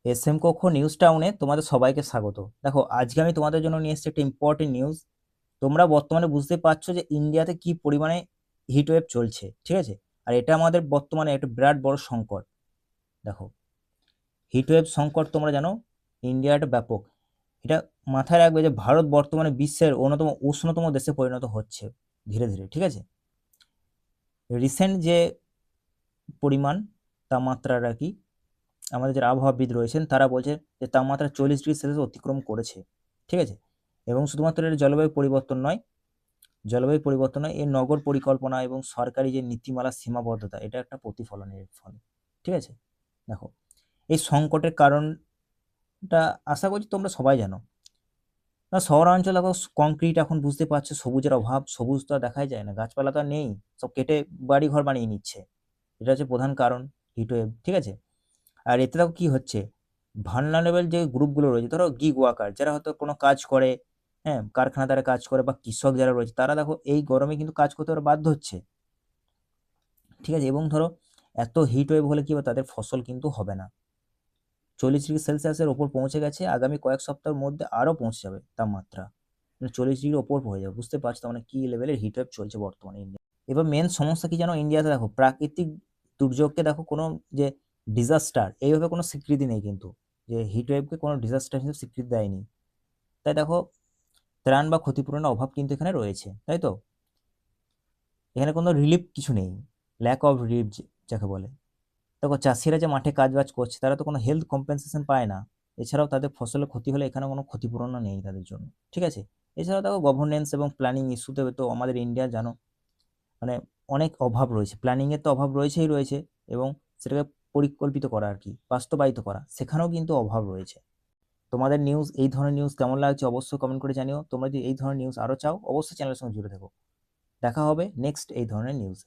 SM কক্ষ news টাউনে তোমাদের সবাইকে স্বাগত। দেখো, আজকে আমি তোমাদের জন্য নিয়ে এসেছি একটা ইম্পর্টেন্ট নিউজ। তোমরা বর্তমানে বুঝতে পারছো যে ইন্ডিয়াতে কি পরিমাণে হিট ওয়েভ চলছে, ঠিক আছে? আর এটা আমাদের বর্তমানে একটা বিরাট বড় সংকট। দেখো, হিট ওয়েভ সংকট তোমরা জানো ইন্ডিয়া একটা ব্যাপক। এটা মাথায় রাখবে যে ভারত বর্তমানে বিশ্বের অন্যতম উষ্ণতম দেশে পরিণত হচ্ছে ধীরে ধীরে, ঠিক আছে? রিসেন্ট যে পরিমাণ তাপমাত্রাটা কি, আমাদের যারা আবহাওয়াবিদ রয়েছেন তারা বলছে যে তাপমাত্রা 40 ডিগ্রি সেলসিয়াস অতিক্রম করেছে, ঠিক আছে? এবং শুধুমাত্র এটা জলবায়ু পরিবর্তন নয়, এর নগর পরিকল্পনা এবং সরকারি যে নীতিমালার সীমাবদ্ধতা, এটা একটা প্রতিফলন এর ফলে, ঠিক আছে? দেখো, এই সংকটের কারণটা আশা করছি তোমরা সবাই জানো। না, শহরাঞ্চলে দেখো কংক্রিট, এখন বুঝতে পারছো সবুজের অভাব, সবুজ তো আর দেখাই যায় না, গাছপালা তো আর নেই, সব কেটে বাড়ি ঘর বানিয়ে নিচ্ছে। এটা হচ্ছে প্রধান কারণ হিটওয়েভ, ঠিক আছে? আর এতে দেখো কি হচ্ছে, ভালনারেবল যে গ্রুপগুলো রয়েছে, ধরো গিগ ওয়ার্কার যারা হয়তো কোনো কাজ করে, হ্যাঁ, কারখানা তারা কাজ করে, বা কৃষক যারা রয়েছে তারা দেখো এই গরমে কিন্তু কাজ করতে ওরা বাধ্য হচ্ছে, ঠিক আছে? এবং ধরো এত হিট ওয়েভ হলে কি হবে, তাদের ফসল কিন্তু হবে না। 40 ডিগ্রি সেলসিয়াসের ওপর পৌঁছে গেছে, আগামী কয়েক সপ্তাহের মধ্যে আরও পৌঁছে যাবে তাপমাত্রা, মানে 40 ডিগ্রির ওপর পৌঁছে যাবে। বুঝতে পারছো তার মানে কি লেভেলের হিট ওয়েভ চলছে বর্তমানে ইন্ডিয়া। এবার মেন সমস্যা কি জানো, ইন্ডিয়াতে দেখো প্রাকৃতিক দুর্যোগকে দেখো কোনো যে ডিজাস্টার এইভাবে কোনো স্বীকৃতি নেই কিন্তু, যে হিট ওয়েভকে কোনো ডিজাস্টার হিসেবে স্বীকৃতি দেয়নি। তাই দেখো, ত্রাণ বা ক্ষতিপূরণের অভাব কিন্তু এখানে রয়েছে, তাই তো? এখানে কোনো রিলিফ কিছু নেই, ল্যাক অফ রিলিফ যাকে বলে। দেখো, চাষিরা যে মাঠে কাজবাজ করছে তারা তো কোনো হেলথ কম্পেনসেশন পায় না। এছাড়াও তাদের ফসলের ক্ষতি হলে এখানে কোনো ক্ষতিপূরণও নেই তাদের জন্য, ঠিক আছে? এছাড়াও দেখো, গভর্নেন্স এবং প্ল্যানিং ইস্যুতে তো আমাদের ইন্ডিয়া জানো, মানে অনেক অভাব রয়েছে, প্ল্যানিংয়ের তো অভাব রয়েছেই রয়েছে, এবং সেটাকে পরিকল্পিত করা আর কি, বাস্তবায়িত করা, সেখানেও কিন্তু অভাব রয়েছে। তোমাদের নিউজ, এই ধরনের নিউজ কেমন লাগছে অবশ্যই কমেন্ট করে জানিও। তোমরা যদি এই ধরনের নিউজ আরও চাও, অবশ্যই চ্যানেলের সঙ্গে জুড়ে থাকো। দেখা হবে নেক্সট এই ধরনের নিউজ।